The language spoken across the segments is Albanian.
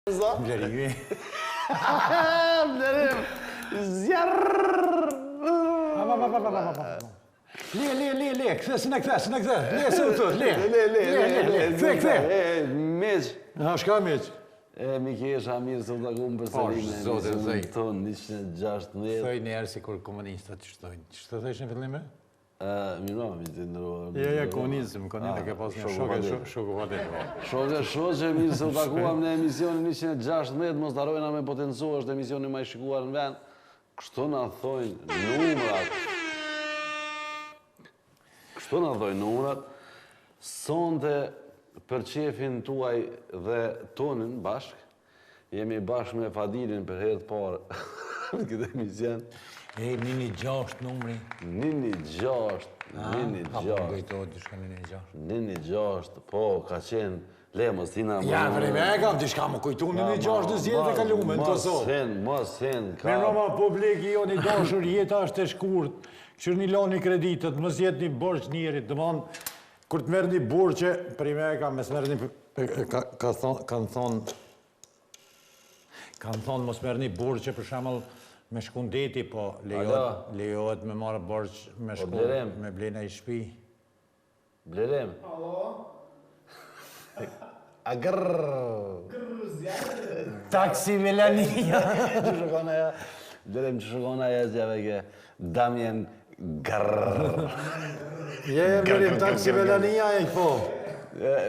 Blerim. Blerim. Zjarrrr. Le, këthe, së në këthe. Le, së të thot, le. Këthe. Meq. Shka meq? Mikesha, mirë se u takumë për sërinë e tonë 116. Thoj njerë si kur komunistat që shtojnë. Që të thejsh në fillime? Mirëmi të ndërruar. Ja, komunizm, ka ke pas një shoku vadet. Shoqe, mirë se u takuam në emisionin 116, mos darojna me potencu, është emisioni ma i shikuar në vend. Kështu na thojnë numrat. Sonte për qefin tuaj dhe tonin bashk, jemi bashk me Fadilin për herë të parë në këtë emision. Nini 6 numri. Nini 6. Nini 6, po, ka qenë lemës tina... Ja, vreme, e kam t'i shka më kujtu Nini 6 në zjetë e kalume në Kosovë. Mos hen, ka... Mirëma, publiki jo një dashur, jeta është e shkurt, këshër një loni kreditet, mos jetë një borç njerit, dëman, kur të merë një borqe, për i me e kam, mes merë një... Kanë thonë, mos merë një borqe, për shamëll, me shkundeti, po lejohet me marë borç me shkund, me blena i shpi. Blerem. Taksi Melania. Blerem që shukona e zjave ke Damien grrrr. Blerem, taksi Melania e po.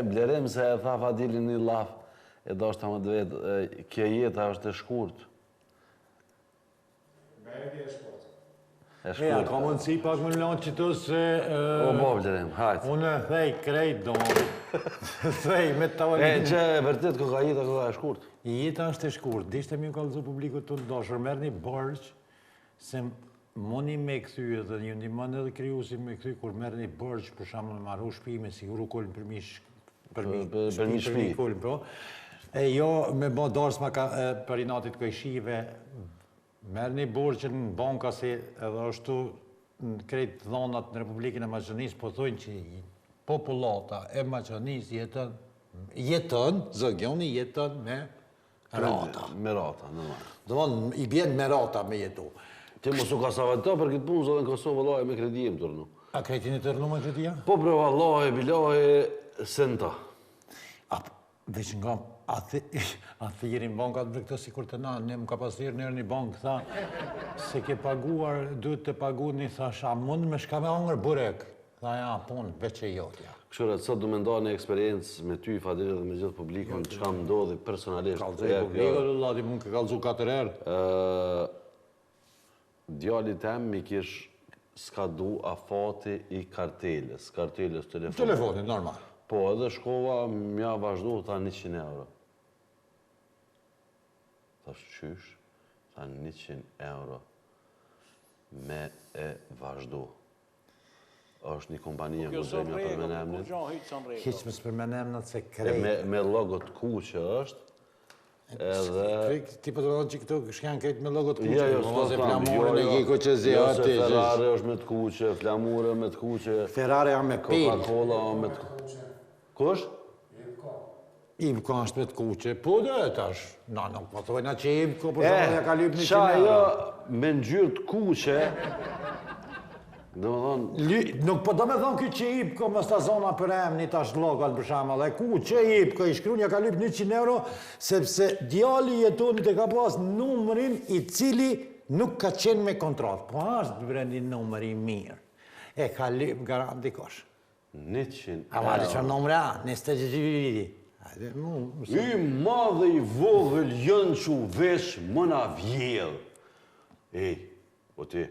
Blerem se e tha Fadilin një laf, e do është ta më dvetë, kje jeta është e shkurt. Ja, ka mundësi pak më lanë që të se... O, bo, Blerem, hajtë. Unë thej krejt do më... Thej, me të tavalinë... Që e vërtet, këka jeta e shkurt. Jeta është e shkurt. Dishte mi u kalëzu publikut të ndoshër, merë një borç, se moni me këthy dhe një ndimën edhe kryusi me këthy, kur merë një borç, për shamë në marru shpi, me siguru kullin për mi shpi. E jo, me bo dorës ma ka për i natit këjshive, merë një borqën në banka si edhe është në krejt dhonat në Republikën e Maqedonisë, po thujnë që populata e Maqedonisë jetën, zëgjoni jetën me rata. Me rata, normal. Dëmonë, i bjenë me rata me jetu. Ti mos u ka savajta për këtë punë, zonë në Kosovë, vëllaj, me kredijem të rënu. A kredijen e të rënu me kredija? Po bre, vëllaj, bilaj, senta. Veç nga, a thirin bankat për këtë si kur të na, ne më ka pasirë nërë një bankë, tha, se ke paguar, duhet të pagu një, thash, a mund me shka me angër burek? Tha, ja, punë, veç e jotja. Këshore, sot du me nda një eksperiencë me ty, Fadil, dhe me gjithë publikun, që ka më ndodhi personalisht. Kalzej publikun, lati mund ke kalzu 4 herë. Djalli tem mi kish s'ka du afati i karteles telefonit. Telefonit, normal. Po, edhe shkova, mja vazhdu, tha 100 euro. Tha shqysh, tha 100 euro me e vazhdu. është një kompanija më zemja për menemnit. Hiq më s'për menemnat se krejt. Me logot kuqe është. Ti po të mëllon që këto shkanë krejt me logot kuqe. Jo, s'po flamurën e kiko që zjati. Jo, se Ferrari është me të kuqe, flamurë me të kuqe. Ferrari a me pil. Coca-Cola me të kuqe. Kush? Ibko është me të kuqe, po dhe tash. Na, nuk po thojna që Ibko, për shumë ja ka lyp 100 euro. Qa jo me ngjyrë të kuqe, do më thonë... Nuk po do me thonë këtë që Ibko më sta zona për emni tash lokal për shama, dhe kuqe Ibko i shkru një ka lyp 100 euro, sepse djali jetonit e ka pas numërin i cili nuk ka qenë me kontrat. Po është brendi numëri mirë. E ka lyp garanti kosh. 100 euro. A vali që numëri a, 22 viti. I madhe i vogël jënë që vesh më na vjedh. Ej, o ti.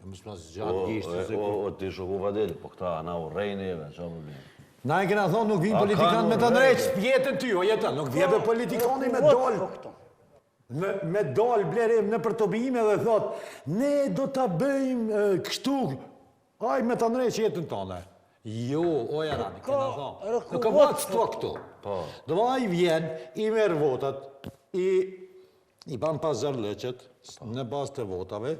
Mësë mas gjatë gishtë se ku. O ti shoku Fadil, po këta na u rejneve, qa më bërë. Na e kena thonë nuk vinë politikanë me të ndreqë, pjetën ty, o jetën, nuk vjebe politikani me dollë. Me dollë blerim në për të bijime dhe thotë, ne do të bëjmë kështu, aj me të ndreqë jetën tonë. Jo, o jarani, kena thonë. Nuk ka bëtë shto këtu. Do ma i vjen, i merë votat, i ban pas zërlëqet në bas të votave,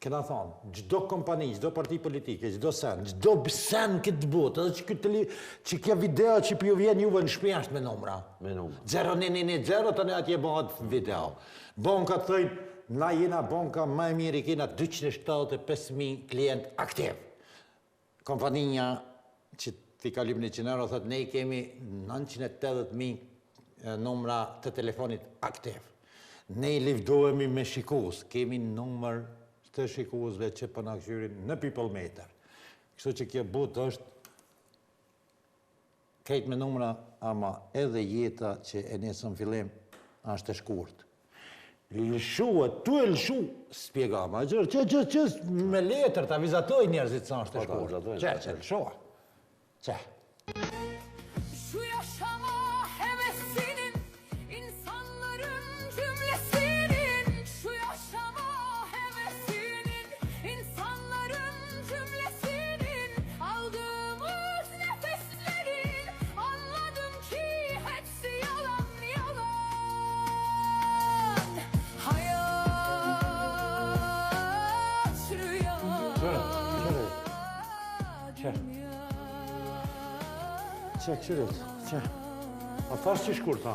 këna thonë, gjdo kompani, gjdo parti politike, gjdo sen këtë botë, edhe që kjo video që për ju vjen juve në shpi është me numra. Me numra. 0 të ne atje bëhat video. Banka të thëjnë, na jena banka ma e mirë i kena 275.000 klient aktiv. Kompanija që t'i kalim 100 euro, thëtë ne i kemi 980.000 numra të telefonit aktiv. Ne i livdohemi me shikus, kemi numër të shikusve që për në këshyrin në people meter. Kështu që kjo botë është kejt me numra, ama edhe jeta që e nesën fillim është e shkurt. Lëshuat, tu e lëshu, spjegama, që me letër të avizatoj njerëzit sa është e shkurt. Që lëshua. Që. Şu yaşama hevesinin, insanların cümlesinin. Şu yaşama hevesinin, insanların cümlesinin. Aldığımız nefeslerin, anladım ki hepsi yalan yalan. Hayat rüya. Që, këshyrit, që. A thash që shkur, tha.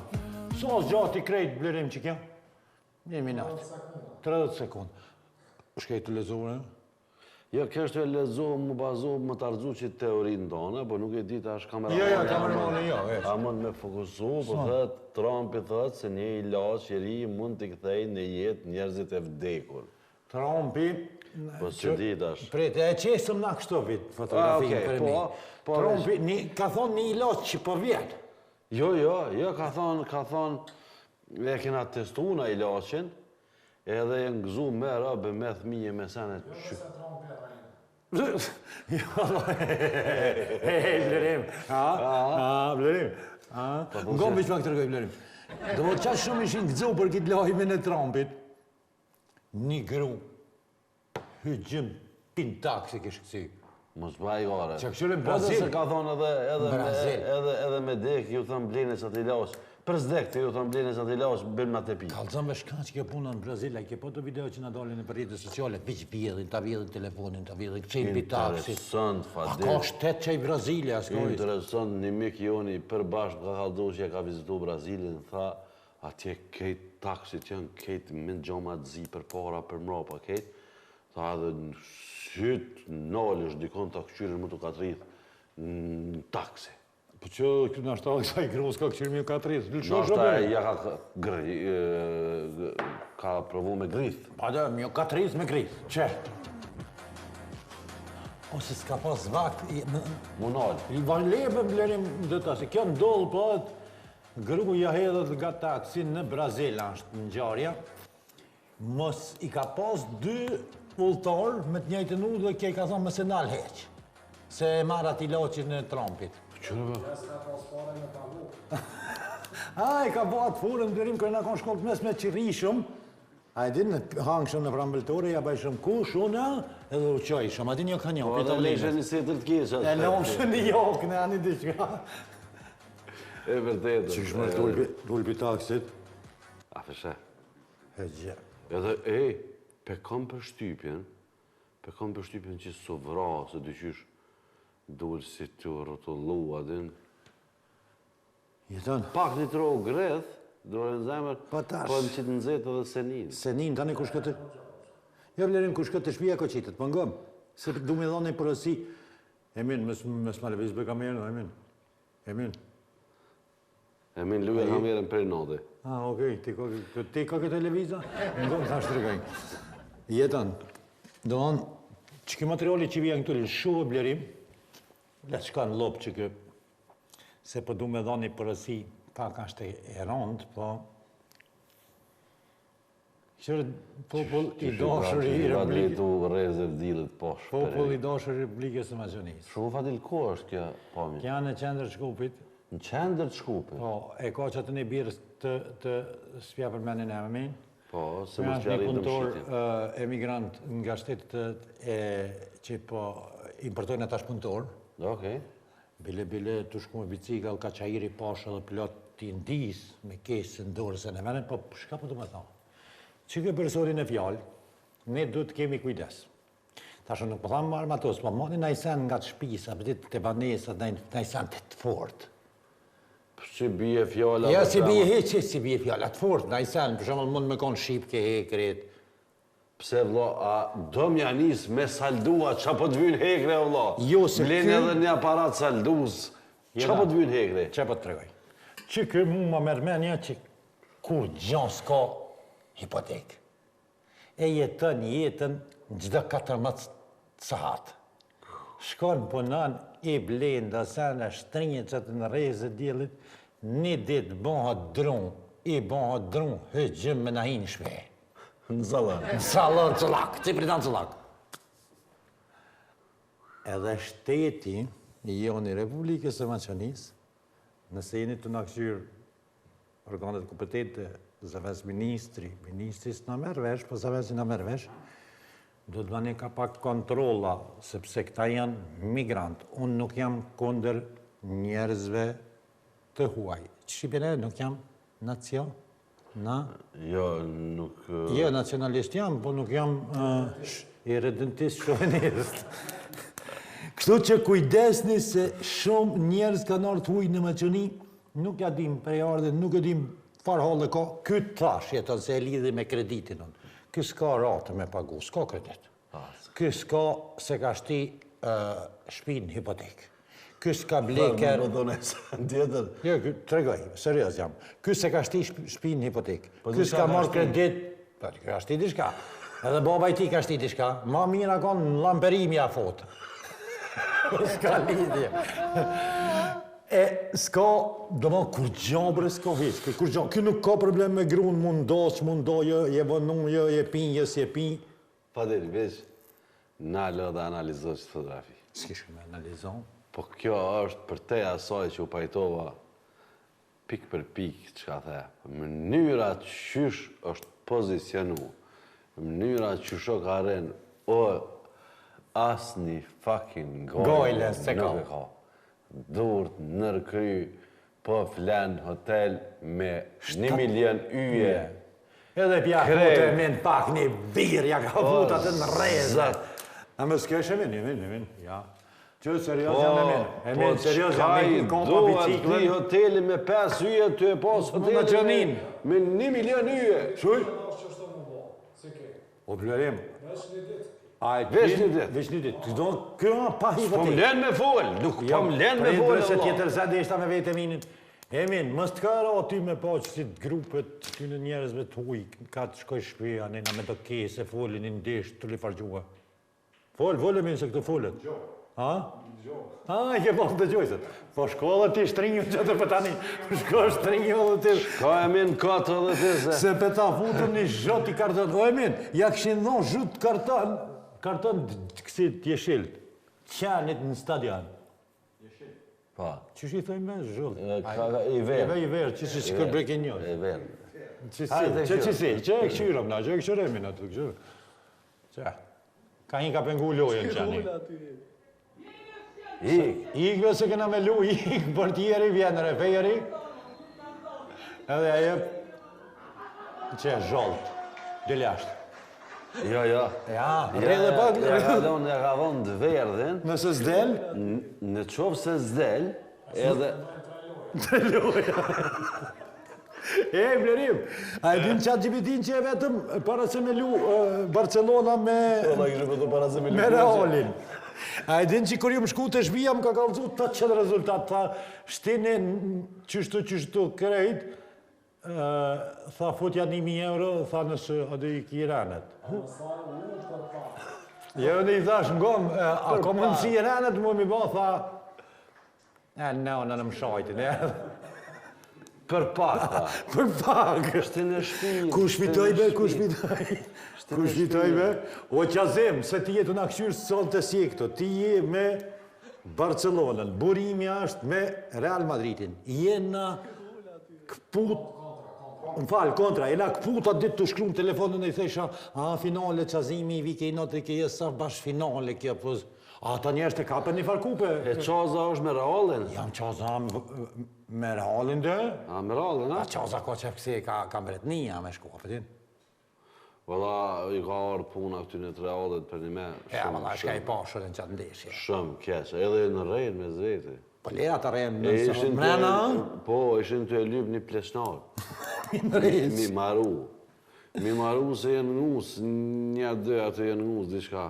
So gjatë i krejt blerim që kjo? 1 minut. 30 sekund. Shkej të lezohë, Jo, kështë e lezohë, më bazohë, më të arzu që teorinë tonë, po nuk e di të ashtë kamera. Jo, kameramani, jo. A mund me fokusu, po thëtë, Trumpi thëtë se një ilaç i ri mund t'i kthej në jetë njerëzit e vdekur. Trumpi... Po së di tash. Prete, e qesëm na kështu vit fotografinë për mi. Trumpi ka thonë një ilaç që po vjetë. Jo, ka thonë, e kena testu na ilaçin, edhe e ngëzu me rëbë, me thmije, me senet. Blerim. Blerim. Ngon veç pak të rëgoj, Blerim. Do më qash shumë ishin gëzu për këtë lajmin e Trumpit. Një gru. Hygjëm pin taksi kishë kësi. Mos baj gore. Që këshyre në Brazil. Edhe se ka thonë edhe me dek, ju thëmë blenës atë ilaç. Për zdek të ju thëmë blenës atë ilaç, bëjmë në tepi. Kalëzëm me shka që kjo puna në Brazil, a ke po të video që në dalin në për rritës sociale, biq vjedhin, ta vjedhin telefonin, ta vjedhin këqin pi taksit. Interesant, Fadil. A ka shtet që i Brazili, a s'ka Interesant, një mik joni për bashkë ka kaldu që e ka vizitu Brazilin, tha, atje kejt taksit janë kejt me në gjoma të zi për para, për mrapa kejt, tha edhe në sytë nalësh dikon të këqyrin më të katërith në taksi. Po që këtë në ashtë sa i grus ka këqyrin më të katërith, Në ashtë ja ka provu me grith. Pa dhe, më katërith me grith, që? Ose s'ka pas vakt, Munal. i valebe blerim dhe ta, se kjo ndollë po atë gruja hedhët nga taksi në Brazil është në gjarja, mos i ka pas 2 ullëtarë me të njëjtën u dhe kje ka thonë më se nalë heqë, se e marrë ati loqin e Trumpit. Qërë bë? A, i ka bo atë furën, blerim kërë nga konë shkollë të mes me qirishëm, a e din, hangëshëm në prambëltore, ja bajshëm kush, una, edhe u qojshëm, a din jo ka një, Po edhe leshe një setër të kisha. e lomshë një jokë në anë i diqka. E vërtetë. Që shmë dulpi taksit? A fëshe. E gjë. Edhe, pe kam për shtypjen që së vra, se dyqysh dulë si të rotullu, adin. Jeton? Pak një tro greth, dore në zemër, Po tash. po në qitë nëzet edhe senin. Senin, tani kush këtë... Jo, blerim, kush këtë shpia ko qitët, po ngëm. Se du me dhone për ësi. Emin, mes ma leviz bëj kamerën, Emin. Emin. Emin, luja kamerën për note. Okej, ti ka këtë televiza? Ngëm, thash të regaj. Jeton, do onë, që kë materiali që vjen këtu lëshu e blerim, le që ka në lopë që kë, se po du me dhoni për ësi, pak ashtë e rondë, po... Qërë popull i dashër i Republikës... Tu reze vdilët poshë. Popull i dashër i Republikës së Maqedonisë. Shumë Fadil, ku është kja pami? Kja në qendër Shkupit, Në qendër të Shkupit? po, e ka që atë një birës të spja për menin e Emin. Po, se Më më është një shqarit në punëtor mëshitin. emigrant nga shtetet që po importojnë atash punëtor. Okej. Bile të shku me bicikall, ka qajiri pashë dhe plot t'i ndis me kesë në dorës e në menin, po shka po të me thonë? Që ke personin e fjallë, ne duhet kemi kujdes. Tash nuk po thamë armatos, po moni na i sen nga të shtëpisa, të banesat, na i sen të fortë. Si bie fjala... Ja, si bie heq, si bie fjala të fortë, na i sen, për shembull mund me konë shqipke hekrit. Pse vëlla, a do m'ja nis me saldua, qa po të vynë hekre vëlla? Jo, se Blenë edhe një aparat saldus, qa po të vynë hekre? Qa po të tregoj? Që kë mu ma mërmenja që kur gjon s'ka hipotekë. E jetën jetën gjdo 14 sahat. Shkon punan, i blenda sena, shtrinje që të në reze djelit, një ditë bëha drun, i bëha drun, hëgjëm me nahin shpe. Në zalën. Në salën cëllak, që pritan cëllak. Edhe shteti, joni Republikës e Maqonisë, nëse jeni të nakëshyrë organet kompetente, zëves ministris në merë vesh, po zëves në merë vesh, do të bani ka pak kontrola, sepse këta janë migrant. Unë nuk jam kondër njerëzve të huaj. Shqipjene nuk jam nacion, Jo, nuk... Jo, nacionalist jam, po nuk jam i redentist shovenist. Kështu që kujdesni se shumë njerëz kanë ardhur të huaj në Maqoni, nuk ja dim prej ardhe, nuk e dim farë halë ka, këtë tash jeton se e lidhi me kreditin unë. Ky s'ka ratë me pagu, s'ka kredit. Ky s'ka se ka shti shpinë hipotekë. Ky s'ka bleker... Më dhone se në tjetër. Jo, tregoj, serios jam. Ky se ka shti shpinë hipotekë. Ky s'ka marrë kredit... Po, ka shti diçka. Edhe baba i ti ka shti diçka. Ma mira konë në lamperimi a fotë. S'ka lidhje. E s'ka, do më kur gjabre s'ka heq, kur gjabre, kjo nuk ka problem me grunë, mundosh, je vënu, je pin, je pin. Pa deri, veç, na lë dhe analizosh fotografi. S'kishë me analizon. Po kjo është për te asaj që u pajtova pik për pik, që ka the, mënyra qysh është pozicionu, mënyra qysh o ka ren, o asni fucking gojle nuk e ka. Durt, nërkry, po flen hotel me 1 milion yje. Edhe pja fote min pak një birë, ja ka futat në reze. A më s'kesh e min, ja. Që serios jam e min, serios jam e min, kompa biciklën. Ti hoteli me 5 yje, ty e pas hoteli me 1 milion yje. Shuj? O blerim. Vesh një ditë. Vesh një ditë. Do kjo pa hipotekë. Po m'len me fol, nuk po m'len me fol. Se tjetër sa dhe ishta me vete minin. Emin, mës të kara aty me po që si grupet ty në njerëzve të huj, ka të shkoj shpia, nena me të kese, folin, një ndesh, të li fargjua. Fol, Emin, se këto folet. Gjo. Ha? Gjo. Ha, i ke po të gjojset. Po shkolla ti shtrinju që të pëtani, shko shtrinju dhe ti. Ka Emin 4 dhe ti se. Se pëta futëm një zhot i karton. O Emin, ja këshin dhonë zhut karton kësi t'jeshilt. Qanit në stadion. Pa. Qësh i thojmë me zhull? I verë. I verë, që si kërë brekin njës. I verë. Që e këshyrëm na, që e këshyremin atë të këshyrëm. Që, ka një ka pengu lojën qani. Ikve se këna me lu, ik për tjeri, vjenëre fejeri. Edhe aje, që e zholt, diljashtë. Jo. Ja, rredhe pak. Ja ka dhonë të verdhin. Nëse s'del? Në qovë se s'del, edhe... Të loja. E, blerim, a e din qatë gjibitin që e vetëm para se me lu Barcelona me Realin. A e din që kër ju më shku të shbija më ka kalëzu të qëtë rezultat, tha shtini qështu krejt, tha futja 1.000 euro, tha nësë ade i kiranet. Jo, në i thash në gomë, a ko mundësi i renet, mu mi bo, tha, në më shajtin, Për pak, ta. Për pak. Shtin e shpinë. Ku shpitoj be, ku shpitoj be. O qazim, se ti jetu në këshyrë sot të si këto. Ti je me Barcelonën. Burimi është me Real Madridin. Jena këput... Më falë, kontra. Jena këput atë ditë të shkru në telefonën e i thesha finale qazimi, vike i notë i kje sa bash finale kja pëz. Ata njerës të kapën një farkupe. E qaza është me Realin? Jam qaza me Realin dhe. A, me Realin, a? A qaza ko që pëse ka mbretnia me shku, apëtin? Valla, i ka orë puna këty në 3 orët për një me. Ja, valla, shka i pashër në qatë ndeshje. Shumë keq, edhe në rejnë me zveti. Po lera të rejnë në mrena? Po, ishin të e lypë një plesnar. Në rejnë. Mi maru. Mi maru se jenë ngus, një dhe atë jenë ngus, diçka.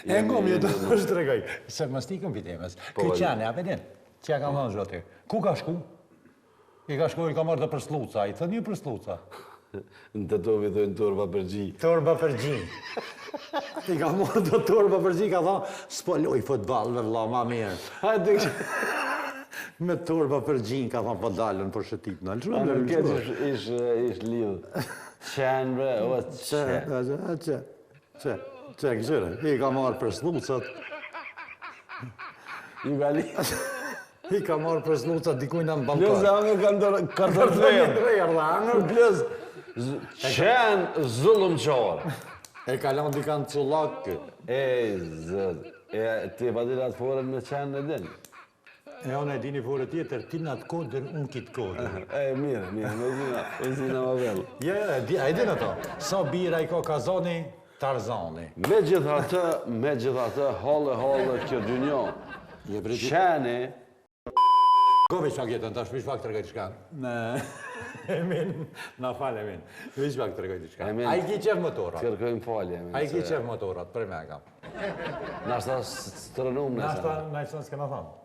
E ngom, ju të është të regoj. Se më stikëm pitemes. Këtë qane, a pedin? Që ja kam thënë zhoti? Ku ka shku? I ka shku, i ka marrë të për sluca. I thë një për sluca. Në të tovi thojnë torba për gji. Torba për gji. I ka marrë të torba për gji, ka thonë, s'po loj futbal me vla, ma mirë. Hajde Me torba për gji, ka thonë, po dalën për shëtit në alë. në këtë ish lidhë. Qenë bre, o qenë. Që, këshire, i ka marrë për slucat. I gali. I ka marrë për slucat dikujna në Plus balkon. angër kanë kardër Plus qenë zullum qorë. E kalon dikan cullak. E, zëd. E, ti pa di atë forën me qenë në din. E onë e dini fore tjetër, ti në atë kodër, unë kitë kodër. E, mirë, me zina ma vellë. Ja, e din ato. Sa bira i ka kazani, Tarzani. Me gjitha të, halë kjo dynjo. Qeni, Ko veç pak jetën, tash vish pak të regoj të shkan. Emin, na falë Emin. Vish pak të regoj të shkan. A i ki qef motorat. kërkojmë falje. A i ki qef motorat, për me kam. Nashta së rënum nëse. Nashta, nëjësën s'kena thamë.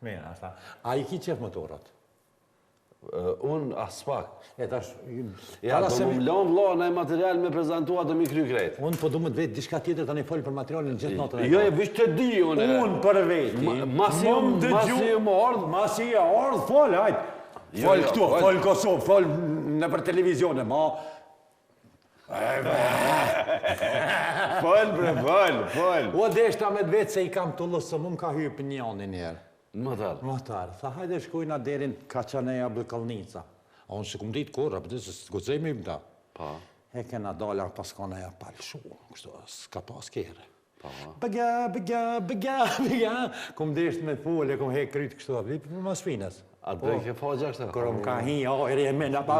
Mirë, nashta. A i ki qef motorat. Unë as pak. E tash... Ja, do më mlon vlo në material me prezentua të mi kry krejt. Unë po du më të vetë diçka tjetër të një folë për materialin gjithë natën e Jo, e vish të di unë. Unë për veti. Masi më ardhë. Masi e ardhë, folë, hajtë. Folë këtu, folë Kosovë, folë në për televizione, ma... Folë, bre, folë. O deshta me të vetë se i kam të lësë, më ka hypë një anë njerë. Mëtar. Mëtarë, tha hajde shkojna derin Kaçaneja Bëkallnica. A unë se këmë ditë korra, për të se s'gocejme i mëta. Pa. E kena dalja pas kaneja palë shumë, kështu, s'ka pas kere. Pa. Bëgja. Këmë deshtë me folë, këmë hek krytë kështu, për më sfinës. A drejke faqja kështë? Kërë më ka hi, ojri e mena, pa...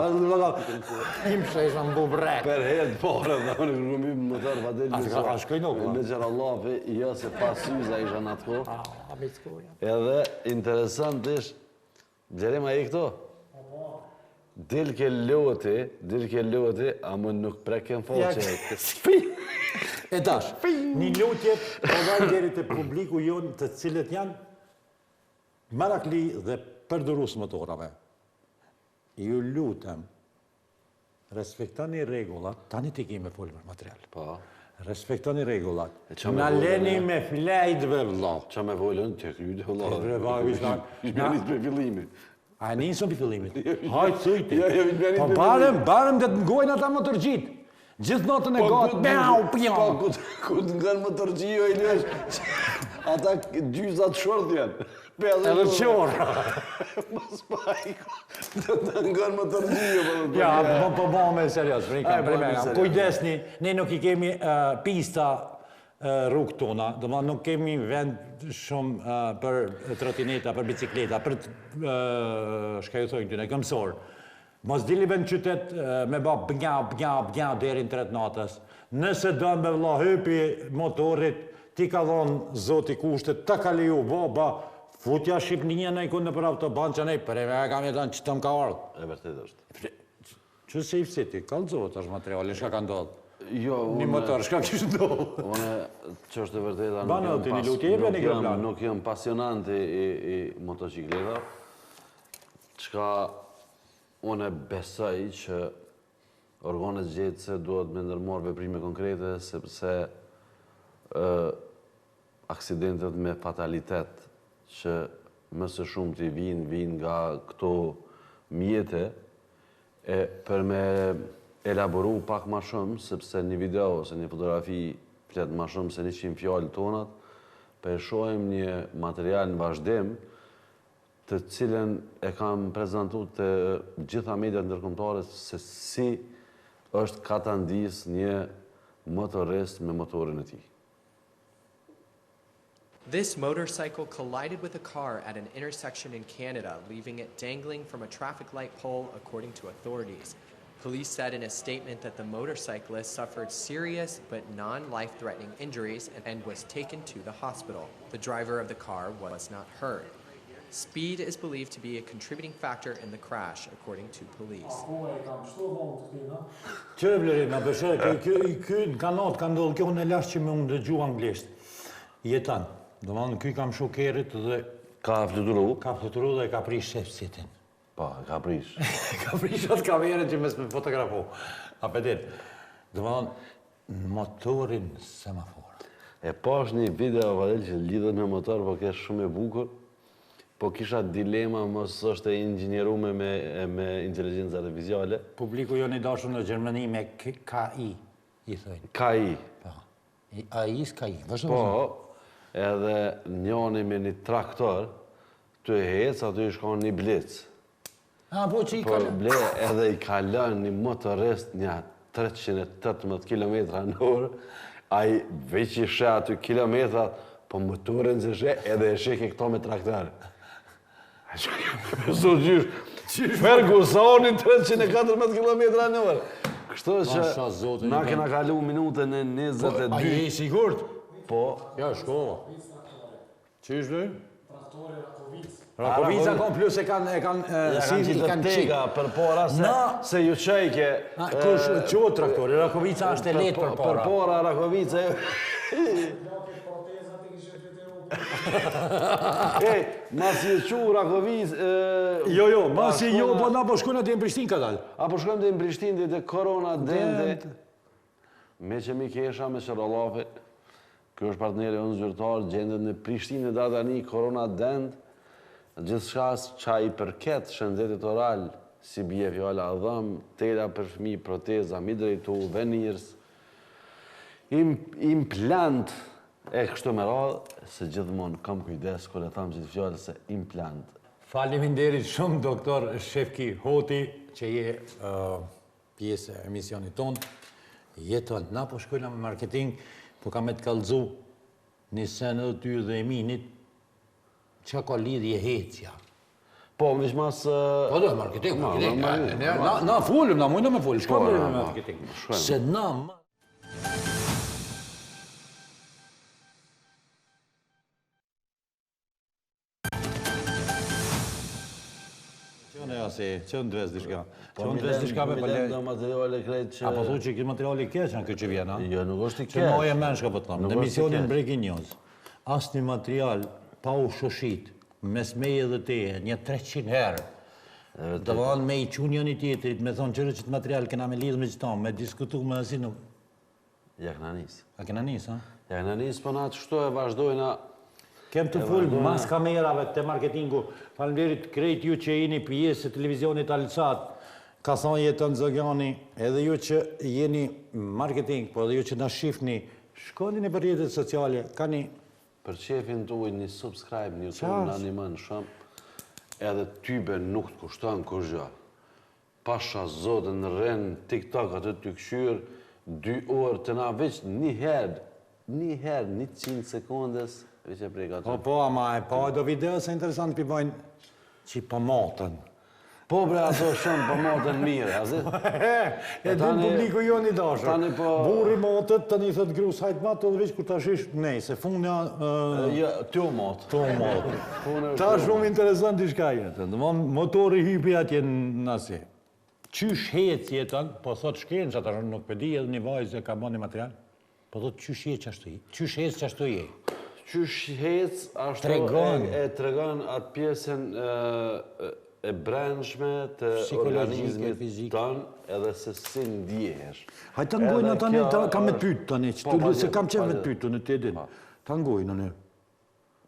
Im shesha më bubrek. Per herë pare, dhe unë shumë i mëtar, pa delë A shkoj nuk, Me qërë Allah, jo se pas syza isha në atë ko. A me s'koja. Edhe interesant ish, Gjerim a i këto? Dil ke loti, a më nuk preken foqe. E dash, një lutje po dojnë deri të publiku jonë të cilët janë marakli dhe përdurus motorave. Ju lutem, respektoni regullat, tani ti kemi folë për material. Pa. Respektoni regullat. qa me Na folë, leni ne? me flejtve vëlla. Qa me volën, të kryjtë, Allah. Bre, ba, vishnak. Shbjernit për fillimi. A e nisëm për fillimit? Hajtë sujti. Jo, vishbjernit Po për barëm dhe të ngojnë ata motorgjit. Gjithë notën e gatë, Po, ku të nga në motorgjio i lësh, ata gjyzat short janë. edhe qorë. Mas pa i të nga në motorgjio. Ja, po me serios, kujdesni, ne nuk i kemi pista rrugë tona, do ma nuk kemi vend shumë për trotineta, për bicikleta, për shka ju thojnë të në këmësor. Mos dili në qytet me ba bëgja derin 3 natës. Nëse dënë me vla hypi motorit, ti ka dhonë zoti kushtet, ta ka leju baba, futja Shqipninja në i kundë për autoban që nej, për e me kam jetan që të më ka ardhë. E vërtet është. Që se i fësiti, kalëzot është materiali, shka ka ndodhë? Jo, Një motor, shka kishë ndodhë? Une, që është e vërteta, Banë, ti një lutje, jepja një greplan. nuk jam pasionant i motocikleta, qka une besoj që organet gjetëse duhet me ndërmarrë veprime konkrete, sepse aksidentet me fatalitet që më së shumë t'i vinë nga këto mjete, e për me elaboru pak ma shumë, sepse një video ose një fotografi flet ma shumë se 100 fjallë tonat, për shohim një material në vazhdim, të cilën e kam prezentu të gjitha mediat ndërkombëtare se si është ka ta ndis një motorist me motorin e tij. This motorcycle collided with a car at an intersection in Canada, leaving it dangling from a traffic light pole, according to authorities. Police said in a statement that the motorcyclist suffered serious but non-life-threatening injuries and was taken to the hospital. The driver of the car was not hurt. Speed is believed to be a contributing factor in the crash, according to police. Që vleri, ma përshë, ky në kanat ka ndodhë kjo në lash që me unë dëgju anglisht. Jetan, do më në ky kam shokerit dhe Ka fluturu? ka fluturu dhe ka prish sepsitin. Pa, ka prish. Ka prish atë kamerën që mes me fotografu. A petit, do më në motorin semafor. E pash një video vadel që lidhet me motor, po kesh shumë e bukur, po kisha dilema mos është e inxhinierume me inteligencë artificiale. Publiku jo një dashur në Gjermani me KI, i thëjnë. KI. Po. AI s'KI, vazhdo. Po, edhe njoni me një traktor, të hec, aty i shkon një blic. A, po që i Po, kalë. ble, edhe i kalon një motorist një 318 km në orë, a i veç i shë aty kilometrat, po motorin që shë, edhe e shë ke këto me traktor. A që so gjysh, Fergusoni 314 km në orë. Kështu Masha, që zotin, na i kena kalu minutën e A 22. je i sigurt? Po, Ja, shkova. Që ishtë dhe? Rakovica kon plus e kanë si i kanë tega për para se ju qejke. Kush që traktori? Rakovica është e letë për para. Për para Rakovica. Mas i qu Rakovica. Jo, masi jo, po na po shkojnë atje në Prishtinë ka dalë. Apo shkojmë dhe në Prishtinë dhe korona dende. Me që mi kesha me Shërolafi, kjo është partneri unë zyrtar, gjendet në Prishtinë dhe data një korona dend, gjithë shkas qa i përket shëndetit oral, si bje fjalla dhëm, tela për fëmi, proteza, mi drejtu, venirës, implant, e kështu me radhë, se gjithmonë kam kujdes, kër e thamë gjithë fjallë se implant. Faleminderit shumë, doktor Shefki Hoti, që je pjesë e emisionit tonë. Jeton, na po shkojna me marketing, po ka me të kallëzu një senë dhe ty dhe Eminit, që ka lidhje hecja. Po, mish mas... Po do, marketing. Na fullim, na mujna me fullim. Shkojmë me marketing. Se na... Qënë e asi, qënë dves dishka. Qënë dves dishka me pëlle... Do materiale krejt që... A po thu që këtë materiali keq në këtë që vjena? Jo, nuk është i Që moje men shka po të thamë. Në Nuk është i emisionin keq. Breaking News, asë një material pa u shoshit, mes meje dhe teje, një 300 herë, të vanë me i qunë njën i tjetërit, me thonë qërë që të material kena me lidhë me qëta, me diskutu me asi nuk... Ja këna nis. A kena nisë, ha? Ja këna nis, po na të shtu e vazhdojna... Kem të full mas kamerave të marketingu. Faleminderit krejt ju që jeni pjesë e televizionit Alsat, ka thonë Jeton Zogjani, edhe ju që jeni marketing, po edhe ju që na shifni, shkoni në rrjetet sociale, ka një... Për qefin të uj një subscribe, një YouTube në animën shumë, edhe tybe nuk të kushton kur gjë. Pasha zotën në rrenë TikTok atë të këshyrë, 2 orë të na veç një herë, 100 sekundes, veç e prej ka të. Po, ama e pa do video se interesant përbojnë që i pëmotën. Po bre ato shumë për motën mire, azi? E du publiku jo një dashër. Tani po... Burri motët, tani thët grus hajt matë, dhe veç kur ta shish, nej, se funja... Jo, ty u motë. To motë. Ta shumë interesant i shka jetë. Motori hypi atje në nasi. Qysh hec jetën, po thot shkenë që ata nuk pëdi edhe një vajzë e ka bon një material, po thot qysh hec qashtu je. Qysh hec qashtu je. Qysh hec, ashtu e tregon atë pjesën e brendshme të organizmit tonë, edhe se si ndjehesh. Hajtë të ngojnë tani, kam me të pytë tani, se kam qenë me të pytë në të edin. Të ngojnë në.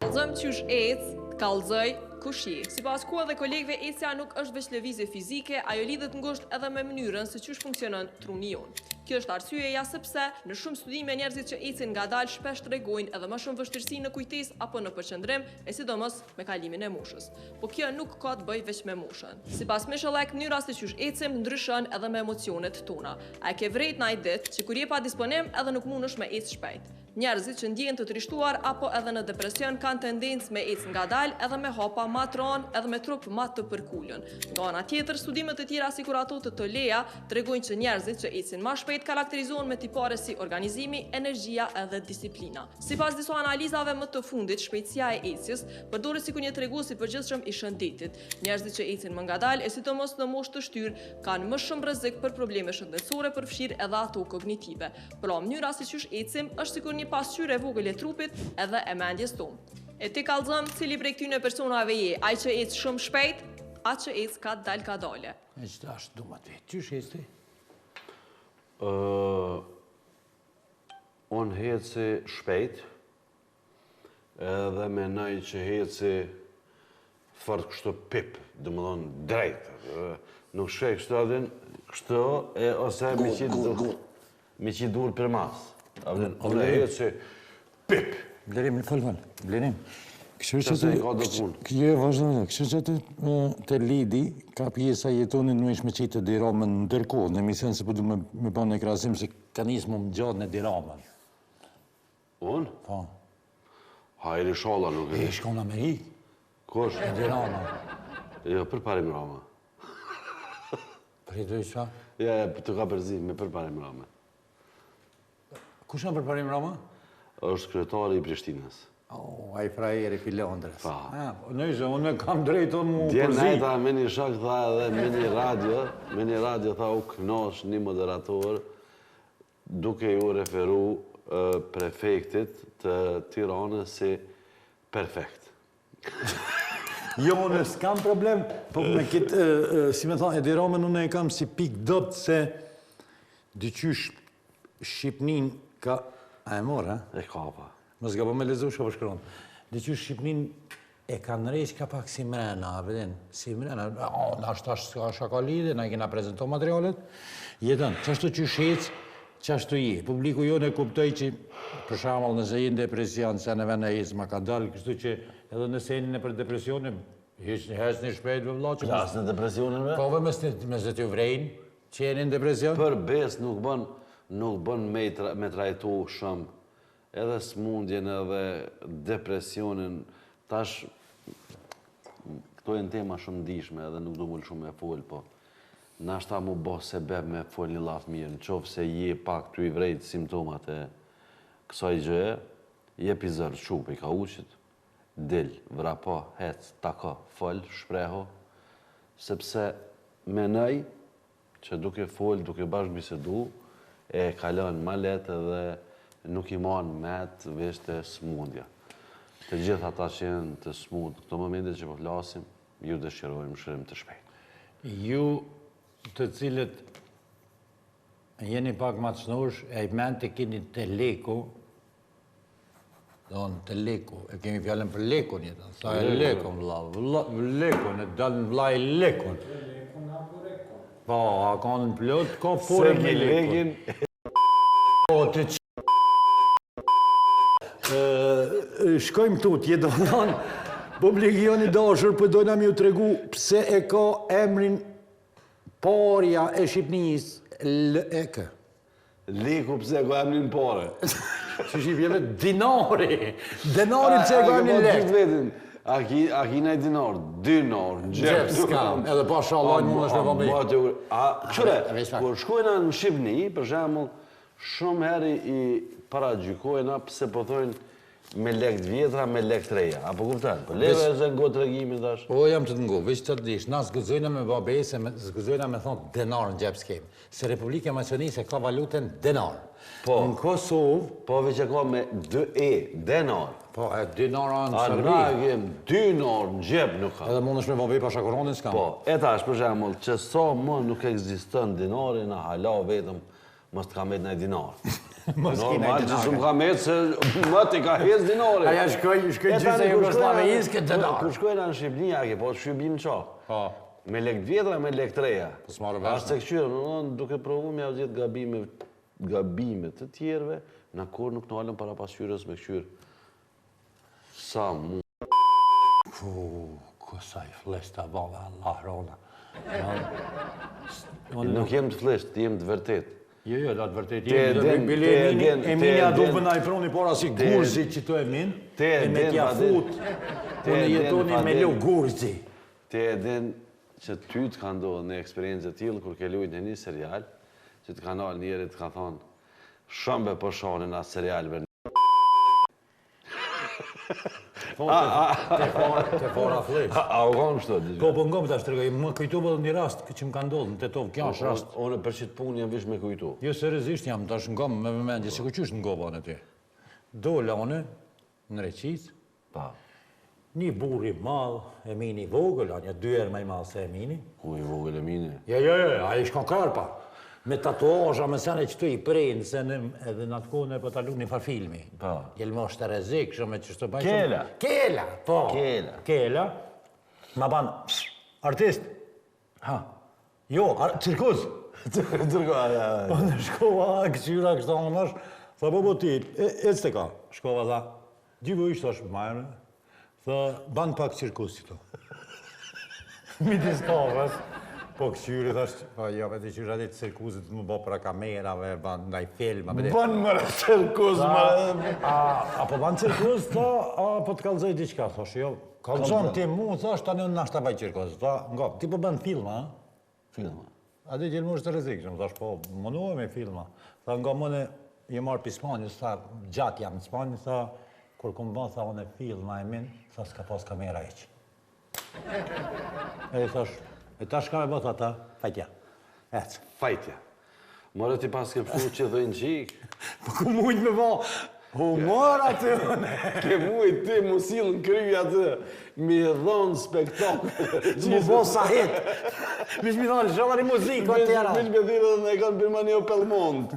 Kallëzojmë qysh ecë, kallëzoj kush je. Sipas ku edhe kolegëve, ecja nuk është veç lëvizje fizike, ajo lidhet ngushtë edhe me mënyrën se qysh funksionon truni jonë. Kjo është arsyeja sepse në shumë studime njerëzit që ecin ngadalë shpesh tregojnë edhe më shumë vështirësi në kujtesë apo në përqendrim, e sidomos me kalimin e moshës. Po kjo nuk ka të bëjë veç me moshën. Sipas Michalek, mënyra se qysh ecim ndryshon edhe me emocionet tona. A e ke vrejt në ai ditë që kur je pa disponim edhe nuk mundesh me ecë shpejt. Njerëzit që ndjehen të trishtuar apo edhe në depresion kanë tendencë me ecë ngadalë edhe me hapa më të rënë edhe me trup më të përkulën. Nga ana tjetër, studimet të tjera sikur ato të leja tregojnë që njerëzit që ecin më shpejt karakterizohen me tipare si organizimi, energjia edhe disiplina. Sipas disa analizave më të fundit, shpejtësia e ecjes përdoret si një tregues i përgjithshëm i shëndetit. Njerëzit që ecin më ngadalë, e sidomos në moshë të shtyrë, kanë më shumë rrezik për probleme shëndetësore, përfshirë edhe ato kognitive. Pra, mënyra si qysh ecim është sikur një pasqyrë e vogël e trupit edhe e mendjes tonë. E ti kallëzëm, cili prej këtyre personave je, ai që ec shumë shpejt, atë që ec ka dal ka dale. E qëta është du ma ti. Qysh eci? Unë heci shpejt, edhe menoj që heci fort kështu pip, dhe më thonë drejt. Nuk shkej kështu adin, kështu, ose mi qitë dur për mas. Unë heci pip. Blerim, fol. Blerim. Qëse i ka do punë. Kjo e vazhdojnë. Kështë që të lidi, ka pjesa jetonin në ishme qitë të diramën në ndërkohë, në emision se përdu me bënë e krasim se ka njësë më gjatë në diramën. Unë? Po. Hajri sholla nuk e. E shko në Amerikë. Kosh? Në diramën. Jo, për parim rama. Për i dojë qa? Ja, të ka përzi, me për parim rama. Kush në për parim rama? është kryetari i Prishtinës. A i frajeri fi Londrës. Pa. Nëjse, unë kam drejtë mu përzi. Dje najta me një shak tha edhe me një radio tha u knosh një moderator duke ju referu prefektit të Tiranës si perfekt. Jo, unë s'kam problem, po me kitë, si me thonë, e diramën unë e kam si pik dëpt se dyqysh Shqipnin ka... A e morë, E ka pa. Mos ga po me lezu shko përshkron. Dyqysh Shqipnin e ka nërejsh ka pak si mrena, vedin, si mrena. Në ashtë ka shaka lidhe, na i kena prezento materialet. Jetën, qashtu që shec, qashtu je. Publiku jo në kuptoj që, për shamall nëse i në depresion, se në vene jesë ma ka dalë, kështu që edhe nëse i në për depresionin, hes një shpejt vë vla që... Qas në depresionin me? Po vë me zë t'ju vrejnë, që jeni në depresion? Për bes nuk bën me trajtu shumë, edhe smundjen edhe depresionin, tash këto e në tema shumë ndishme edhe nuk du mullë shumë e folë, po nashta mu bo sebeb me folë një lafë mirë, në qofë se je pak të i vrejtë simptomat e kësaj gjëje, je pizërë qupe i ka uqit, dil, vrapo, hec, tako, folë, shpreho, sepse menaj që duke folë, duke bashkë bisedu, e kalon ma letë edhe nuk i manë metë veç të smundja. Të gjithë ata që jenë të smund, këto momente që po flasim, ju dëshirojmë shërim të shpejt. Ju të cilët jeni pak ma të shnosh, e i men të keni të leku, të leku, e kemi fjallën për lekun jetën, sa e lekun, lekun, e dalë në vlaj lekun. Po, a ka në plot, ka pore me lekun. Po, të që... Shkojmë tu, tjetë do nënë, publikioni dashur, për dojna mi ju të regu pse e ka emrin parja e Shqipnis, L-E-K. Leku pse e ka emrin pare. Që shqipjeve dinari. Dinari pse e ka emrin lek. A kina i dinar, dinar, Gjep s'kam, edhe pa shalaj mund është me pëmëri. Qëre, kur shkojna në Shqipni, për shemull, shumë heri i paragjykojna pëse po thojnë me lekt vjetra, me lekt reja. Apo kuptan? Po leve e zë ngo të regimin dash? Po jam të të ngo, veç të të dish, na zgëzojna me babese, zgëzojna me thonë denar në gjep s'kem. Se Republika Macionise ka valutën denar. Në Kosovë... Po veç e ka me 2E, denar. Po, e dinara në A sërri. na e kem dinar në gjep nuk ka. Edhe mund është me babej pa shakuronin s'kam. Po, e tash për shemull, që sa më nuk eksistën dinari, na hala vetëm mos të ka met në dinar. Normal që shumë ka met se më t'i ka hez dinari. Aja shkoj gjithë e Jugoslavijis këtë dinar. Kur shkojna në Shqipni, a ke po shqybim qa. Po. Me lekt vjetra, me lekt reja. Po s'marrë vesh. Ashtë se këqyre, duke provu me ja gjithë gabime gabimet të tjerëve, na kur nuk nalën para pasqyrës me këshyrë. Sa mu... Kësaj fleshta bala, Allah rona. Nuk jem të flesht, jem të vërtet. Jo, latë vërtet Te edhen, Eminia du për na i proni pora si gurzi që të emin, e me tja fut, unë jetoni me lo gurzi. Te edhen që ty të ka ndodhë në eksperiencë të tillë, kur ke lujt në një serial, që të ka nalë njerit të ka thonë, shëmbe për shonin atë serialve. Te fora flesh. A u konë kështu? Po, po ngom të ashtë tërgoj, më kujtu për një rast që më ka ndodhë në Tetov, kjo është rast. Unë për që të punë jam vish me kujtu. Jo, seriozisht jam, tash ngom me vëmendje, si ku qysh në ngoba në ty. Dola une, në Reqis, Pa. një burri malë, Emini vogël, a një 2 herë më i malë se Emini. Ku i vogël e mine? Jo, a i shkon karpa. Me tatuazha, me sene që të i prejnë, se edhe në atë kohën e për talu një far filmi. Pa. Jelmo është të rezik, shumë që shtë bajshëm. Kela. Kela, po. Kela. Ma ban, artist. Ha. Jo, cirkus. Në shkova, këqyra, kështë të anësh, tha po ti, e të ka. Shkova, tha, 2 vëjsh, thash, majrë, tha, ban pak cirkus që to. Midis kavës. Po këqyri, thash, po jo, me të qyra ditë cirkusit më bo pra kamerave, ban ndaj film, Ban mërë cirkus, mërë. Apo ban cirkus, tha, po të kalzoj diqka, thash, jo, kalzon ti mu, thash, tani unë nashta baj cirkus, tha, nga, ti po ban filma, Filma. A di gjelmu është të rezikshëm, thash, po, mënua me filma. Tha, nga mëne, je marrë për Spanjës, tha, gjatë jam në Spanjë, tha, kur kom ban, tha, unë e filma e min, tha, s'ka pas kamera eq. E thash, e tash ka me bët ata, fajtja, ecë. Fajtja. Mërë ti pas ke pështu që dhejnë qikë. Po ku mujtë me ba, humor aty, Ke mujtë ti mu silë në kry atë, mi dhonë spektakl. mu bo sa hit. Mish mi thonë, shohë një muzikë, o tjera. Mish me thirë dhe ne kanë Birmani o Pelmont.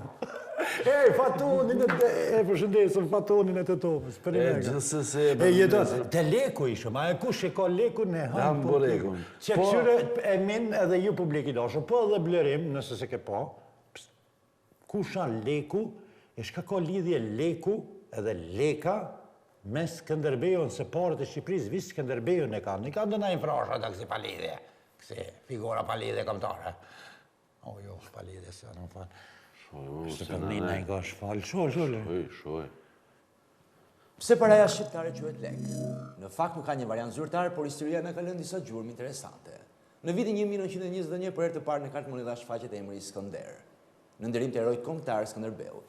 Fatonin e përshëndesëm, Fatonin e Tetovës, për i mega. Gjësëse... E jetot, te leku ishëm, a e kush e ka leku në hanë Jam burekun. Që këshyre e min edhe ju publiki dashë, po edhe blerim, nëse se ke pa, kusha leku, e shka ka lidhje leku edhe leka me Skënderbeun, se parët e Shqipëris, visë Skënderbeun e kanë, i kanë dhe na infrasha të kësi pa lidhje, kësi figura pa lidhje kamtare. O jo, pa lidhje, se në falë. Shtë për një në nga shfalë, Shoj. Pse paraja shqiptare quhet lek? Në fakt nuk ka një variant zyrtar, por historia na ka lënë disa gjurmë interesante. Në vitin 1921 për herë të parë në kartë monedha shfaqet emri Skënder, në nderim të herojt kombëtar Skënderbeut.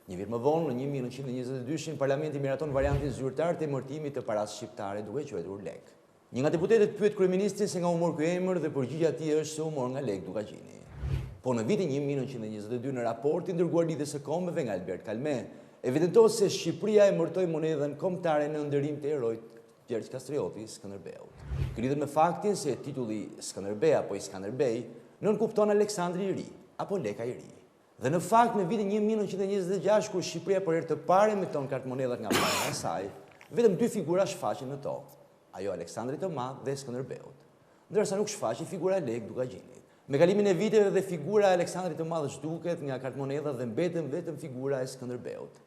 Një vit më vonë, në 1922, Parlamenti miraton variantin zyrtar të emërtimit të parasë shqiptare duke quhetur lek. Një nga deputetët pyet kryeministrin se nga u mor ky emër dhe përgjigjja e tij është se u mor nga lek Dukagjini. Po në vitin 1922 në raportin dërguar lidhjes së kombeve nga Albert Kalme, evidentohet se Shqipëria emërtoi monedhën kombëtare në nderim të herojt Gjergj Kastrioti Skënderbeut. Ky lidhet me faktin se titulli Skënderbej apo i Skanderbej nënkupton Aleksandri i Ri apo Leka i Ri. Dhe në fakt në vitin 1926 kur Shqipëria për herë të parë emiton kartmonedhat nga para e saj, vetëm 2 figura shfaqen në to, ajo Aleksandri të Madh dhe Skënderbeut, ndërsa nuk shfaqet figura Lek Dukagjinit. Me kalimin e viteve dhe figura e Aleksandrit të Madh zhduket nga kartmonedhat dhe mbeten vetëm figura e Skënderbeut,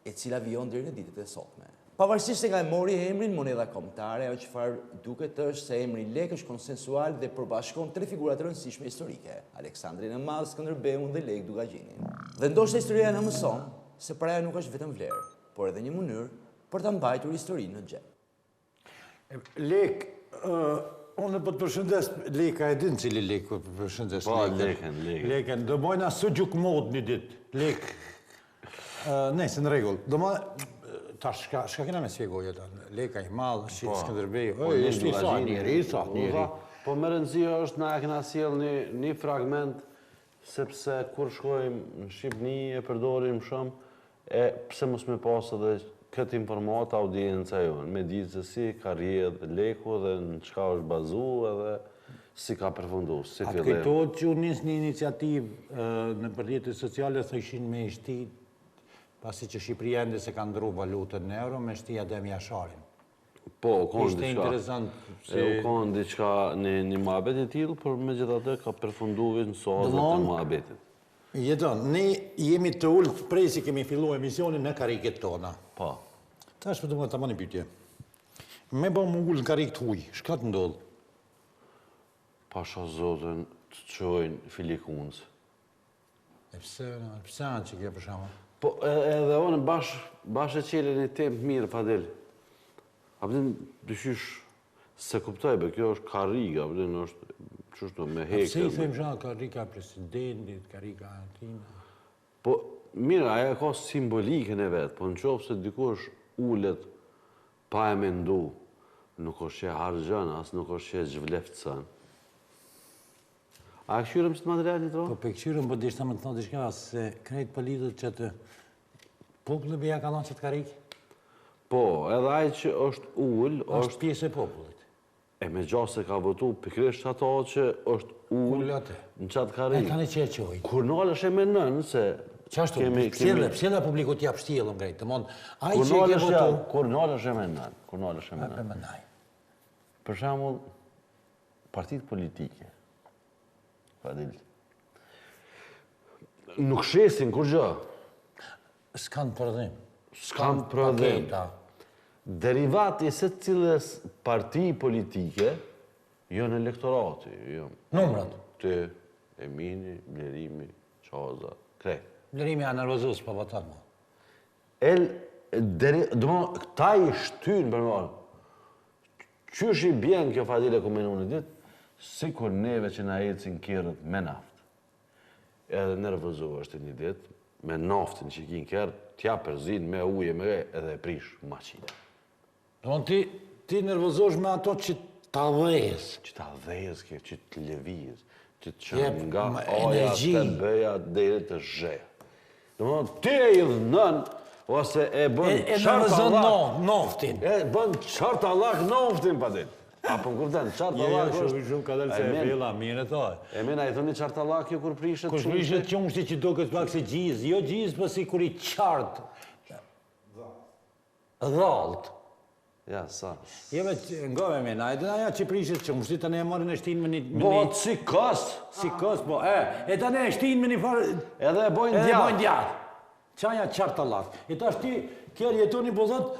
e cila vijon deri në ditët e sotme. Pavarësisht se nga e mori emrin monedha kombëtare, ajo çfarë duket është se emri lek është konsensual dhe përbashkon 3 figura të rëndësishme historike: Aleksandrin e Madh, Skënderbeun dhe Lek Dukagjinin. Dhe ndoshta historia na mëson se paraja nuk është vetëm vlerë, por edhe një mënyrë për ta mbajtur historinë në xhep. Lek, unë po të përshëndes, Leka e din cili Lek po të përshëndes. Po, leken. Leken, do bojna së gjuk mod një dit, Lek. Nëjse, në regull, do ma, ta shka kena me spjegoj jetë, Leka i madhë, shqipë Skënderbej, ishtë i sa njëri. Po më rëndësia është na e kena sjell një fragment, sepse kur shkojmë në Shqipëni e përdorim shumë, e pse mos me pas edhe këtë informat audienca jonë, me ditë se si ka rjedhë Leku dhe në qka është bazu edhe si ka përfundu, si fillim. Atë kujtohet që unë njës një iniciativë në përjetët sociale, thëshin me ishti, pasi që Shqipëria ende se ka ndru valutën në euro, me shti Adem Jasharin. Po, u konë Ishte interesant. U konë diçka një muhabet e tillë, por me gjithatë ka përfundu në sozët e muhabetit. Jeton, ne jemi të ullë prej si kemi fillu emisionin në kariket tona. Po. Ta është përdo më të mani pytje. Me ba më ullë në karik të huj, shka të ndodhë? Pasha zotën të qojnë filikunës. E pse anë që kje për shama? Po edhe onë bashkë e qele një temë të mirë, Fadil. A përdin dyshysh se kuptoj, be kjo është karika, a përdin është qështu me heke. Pse i them zha karika presidentit, karika atina? Po, mirë, aja ka simbolikën e vetë, po në qofë se dikush ullet pa e mendu, nuk është që hargjën, as nuk është që zhvleftësën. A e këshyrëm që të materialit, ro? Po, për këshyrëm, po dishta më të thonë dishka, se krejt pëllitët që të popullë bëja ka thonë që të karikë? Po, edhe ajë që është ullë, është pjesë e popullit. E me gjasë se ka votu pikrisht ato që është ullë në qatë E karikë. kanë që e qojnë. Kur nalësh e menën se... Qashtu, psjellë publiku t'ja pështjelë në grejtë, të mund, ajë Kur që e ke votu... Kur nalësh e menën, kur nalësh e Për menën. mëndaj. Për shembull, partitë politike, Fadil, nuk shesin kur gjë. S'kanë përdhim. S'kan prodhim. Paketa. Derivati se cilës parti politike, jo në elektorati, jo. Numrat. Ty, Emini, Blerimi, Qaza, krejt. Blerimi a nervozus për vëtan, mo. Këta i shtynë për marë. Qysh i bjen kjo Fadile ku menu në ditë, si kur neve që na ecin kjerët me naftë. Edhe nervozu është një ditë, me naftin që kinë kjerë, t'ja përzin me uje, me edhe e prish maqina. Ti nervozosh me ato që ta dhejës. Që ta dhejës kjo, që të levijës, që të Jep, qënë nga ma aja energji. të bëja deri të zheja. Ti e i dhënën, ose e bën E qartë nervozon allak. noftin. E bën qartë allak noftin, pa din. Apo më kupten, qartë allak është... Shumë ka dalë se e fila, mirë e thoj. E mena, i thoni qartë allak jo kur prishet Kur shprishet qumshti që do këtë pak se gjizë, jo gjizë, për si kur i qartë. Dhalt. Ja, sa. Jeve nga me mena, e aja që prishet qumshti, të ne e marrin e shtinë me një... Bot si kës. Si kës, po, e të ne e shtinë me një farë... Edhe e bojnë Edhe djarë. bojnë djarë. Qaja qartë allak. E ta shti, kjerë jetoni po thot,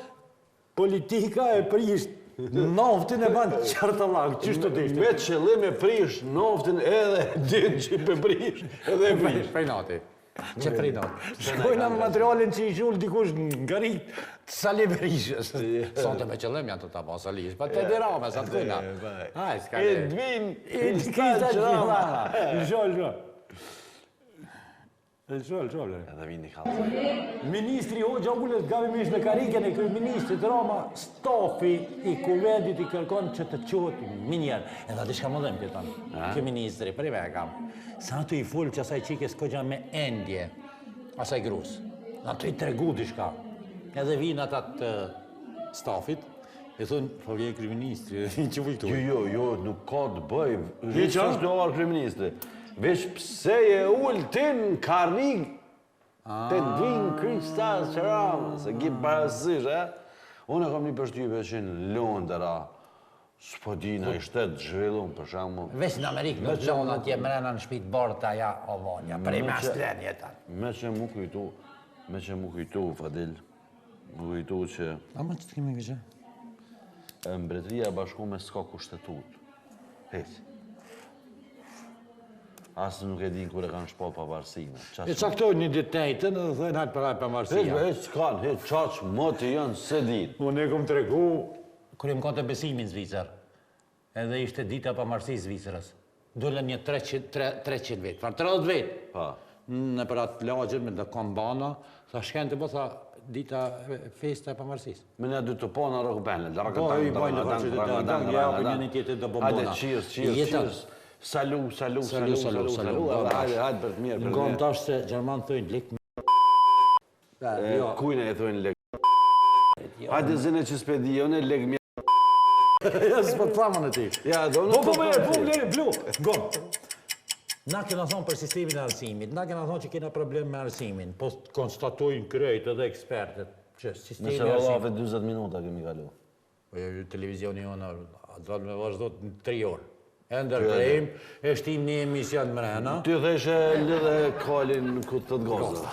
politika e prisht. Noftin e ban qartë allak, qështë të dishtë? Me qëllim e prish noftin edhe din që pe prish edhe e prish. Prej nati. Që prej nati. Shkojnë në materialin që i shullë dikush nga rritë të saliberishës. Sonte me qëllim janë të ta pa salish, pa të dirame, sa të kujna. Haj, s'ka le. Edvin, Kista qëra. Lësho. Lësho. Edhe vini kalë. Ministri Hoxha ullet gabimisht në karikën e kryeministrit Rama, stafi i kuvendit i kërkon që të quhet minjer. Edhe ati shka më dhem këtë tanë, kjo ministri, për i me e kam. Sa ato i full që asaj qikes kogja me endje, asaj grus. Ato i tregu di shka. Edhe vinë atat stafit, e thunë, po vje kryeministri, që vujtu. Jo, nuk ka të bëj. Veç është në orë kryeministri. Veç pse je ullë ti në karik të din Kristas Rama, se ki parasysh, Unë e kam një përshtypje që në Londra, s'po dina i shtetë zhvillun, për shamu. Veç në Amerikë, në zonë atje mrena në shpit borta ja ovonja, prej me astlen jetan. Me që mu kujtu, Fadil, mu kujtu që Ama që të kemi kështë? Mbretëria e Bashkuar s'ka kushtetut. Hec. Asë nuk e din kur e kanë shpall pavarësinë. E caktojnë një detejtën dhe thënë hajtë për pavarësia. Hec s'kan, hec qaqë moti janë se din. Unë e kom të regu, kër im konte besimin Zvicër, edhe ishte dita pavarësisë Zvicërës. Dullën një 300 vetë, farë 30 vetë. Pa. Në për atë lagjën me dhe kombana, tha shkente po tha dita festa e pavarësisë. Me një dy të pona rëkbenle. Po, i bajnë në farë që të ja për një një tjetë dhe bombona. Hajde, cheers. Salu. Hajde për të mirë. Nga më tash se Gjermanë thëjnë lekë Kujnë e thëjnë legë. Hajde zëne që s'pedi, unë e legë mjë. Ja, s'po të thamën e ti. Ja, do në Po, blu, gom. Na kena thonë për sistemin e arsimit, na kena thonë që kena problem me arsimin, po konstatojnë krejt edhe ekspertet që sistemi e Nëse arsimit... vëllave 20 minuta kemi kalu. Televizioni jonë, do me vazhdo të 3 orë. Ender Brejm, e shtim një emision mrena. Ty dheshe lidhe kalin ku të të goza.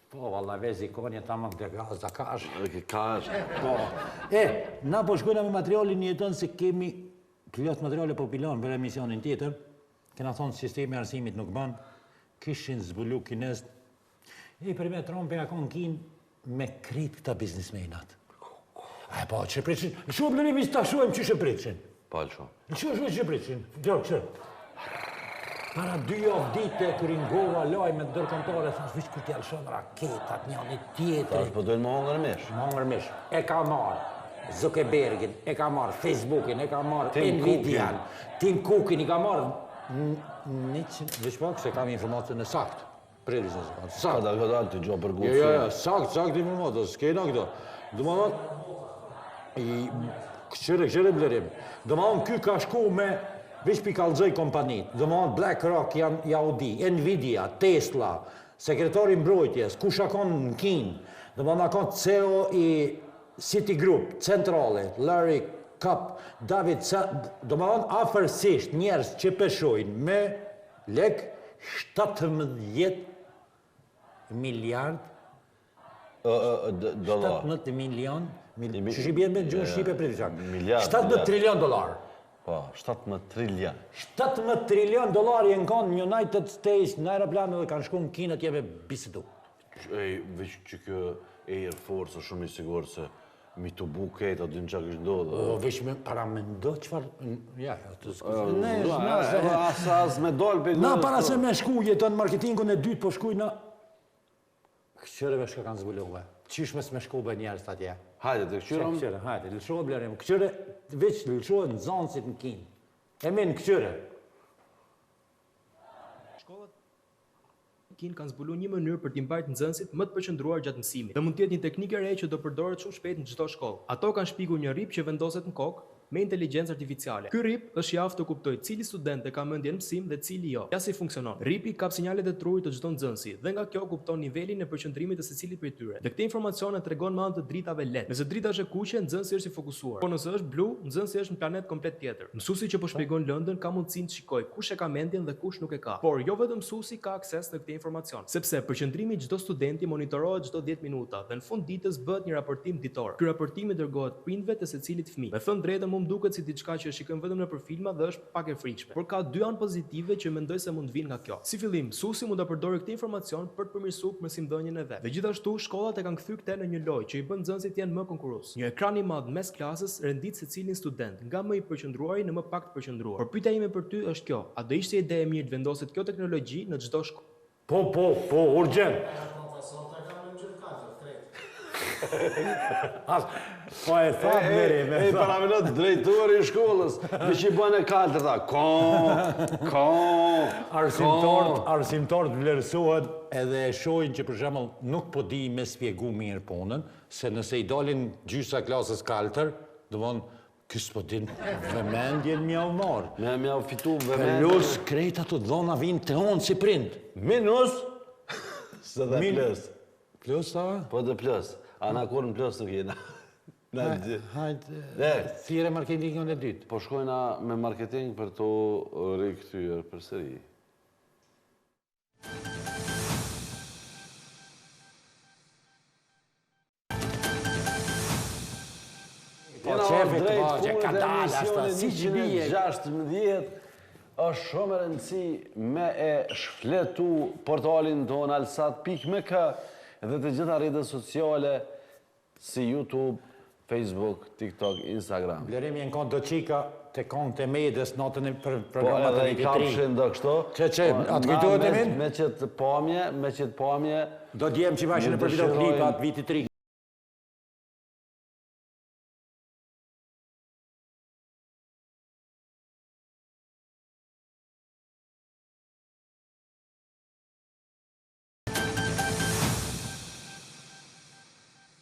Po, valla vezi konje ta më këtë gazda kash. Kash. Po. Na po shkojna me materialin një jetën se kemi plot materiale po pilon për emisionin tjetër. Kena thonë sistemi arsimit nuk ban, kishin zbulu kinez. Për me trompe ako në kin me krit këta biznismenat. Po, që preqin, shumë në një ta shuem që që preqin. Palë shumë. Që preqin, që. Para 2 javë dite, kër ingova loj me dërkontore, thash, vish kur t'jallë shonë raketat, një një tjetëri. Tash po dojnë më hongër mish. Më hongër mish. E ka marë Zuckerbergin, e ka marë Facebookin, e ka marë Nvidian, Tim Cookin, i ka marë 100, vish pak, se kam informatën e sakt. Prili se sakt. Ka dalë të gjo për gutë. Jo, sakt informatës, s'kejna këto. Dëmanon, këshire blerim. Dëmanon, ky ka shku me vish pi kalëzoj kompanit, dhe më BlackRock janë Audi, Nvidia, Tesla, sekretari mbrojtjes, ku shakon në Kinë, dhe më nakon CEO i Citigroup, Centrale, Larry Cup, David, dhe më afërsisht njerës që peshojnë me lek 17 miliard, dollar. 17 milion, që shi bjenë me në gjuhë Shqipe për të qak, 17 trilion dolar. Po, 17 trilion. 17 trilion dolari e në kanë United States në aeroplanë dhe kanë shku në Kinë atje me bisedu. Veç që kjo Air Force është shumë i sigurë se mi të buket aty në qak është ndodhë. Veç me para me ndo qëfar... Ja, Asas me dollë për... Na para se me shku jetën marketingun e dytë po shkuj në... Këqëreve shka kanë zbuluve. Qishmes me shku bë njerës të atje. Hajde të këqyrëm? Këqyre, hajde, lëshohë blerim. Këqyre, veç lëshohë në zanësit në Kinë. E minë këqyre. Shkollat Kinë kanë zbulu një mënyrë për t'i mbajtë nxënësit më të përqendruar gjatë mësimit. Dhe mund të jetë një teknikë e re që do përdoret shumë shpejt në çdo shkollë. Ato kanë shpikur një rip që vendoset në kokë me inteligjencë artificiale. Ky rip është i aftë të kuptojë cili student e ka mendje në mësim dhe cili jo. Ja si funksionon. Ripi kap sinjalet e trurit të çdo nxënësi dhe nga kjo kupton nivelin e përqendrimit të secilit prej tyre. Dhe këtë informacion e tregon me anë të dritave LED. Nëse drita është e kuqe, nxënësi është i fokusuar. Po nëse është blu, nxënësi është në planet komplet tjetër. Mësuesi që po shpjegon lëndën ka mundësinë të shikojë kush e ka mendjen dhe kush nuk e ka. Por jo vetëm mësuesi ka akses në këtë informacion, sepse përqendrimi i çdo studenti monitorohet çdo 10 minuta dhe në fund ditës bëhet një raportim ditor. Ky raportim i dërgohet prindve të secilit fëmijë. Me thënë drejtën, më duket si diçka që shikojmë vetëm nëpër filma dhe është pak e frikshme. Por ka 2 anë pozitive që mendoj se mund vinë nga kjo. Si fillim, mësuesi mund ta përdorë këtë informacion për të përmirësuar mësimdhënien e vet. Dhe gjithashtu shkollat e kanë kthyer këtë në një lojë që i bën nxënësit të jenë më konkurrues. Një ekran i madh mes klasës rendit secilin student, nga më i përqendruari në më pak të përqendruar. Por pyetja ime për ty është kjo: a do ishte ide e mirë të vendoset kjo teknologji në çdo shkollë? Po, urgjent. Po e thamë meri me thamë. Paramelot drejtori i shkollës, me që i bënë e kaltër, tha, Arsimtarët vlerësohet edhe e shojnë që për shembull nuk po di me spjegu mirë punën, se nëse i dalin gjysa klasës kaltër, domthon ky s'po din vëmendjen mjau marr. Mjau fitu vëmendjen. Plus krejt ato dhona vinë te unë si prind. Minus, se dhe plus. Plus ta? Po dhe plus. Ana kur në plus nuk jena. Hajde, thire marketingën e dytë. Po shkojna me marketing për të rikthyer përsëri. Po qefit të bëgje, ka dalë ashta, si që bije. 16 është shumë e rëndësi me e shfletu portalin tonë alsat.mk dhe të gjitha rrjetet sociale si YouTube, Facebook, TikTok, Instagram. Blerimi e në kontë do qika të kontë të medës natën e Po programat edhe të i kapshin do kështu. Që, atë kujtohet e min? Me qëtë pamje, Do djemë që i bashin në për videoklip atë viti 3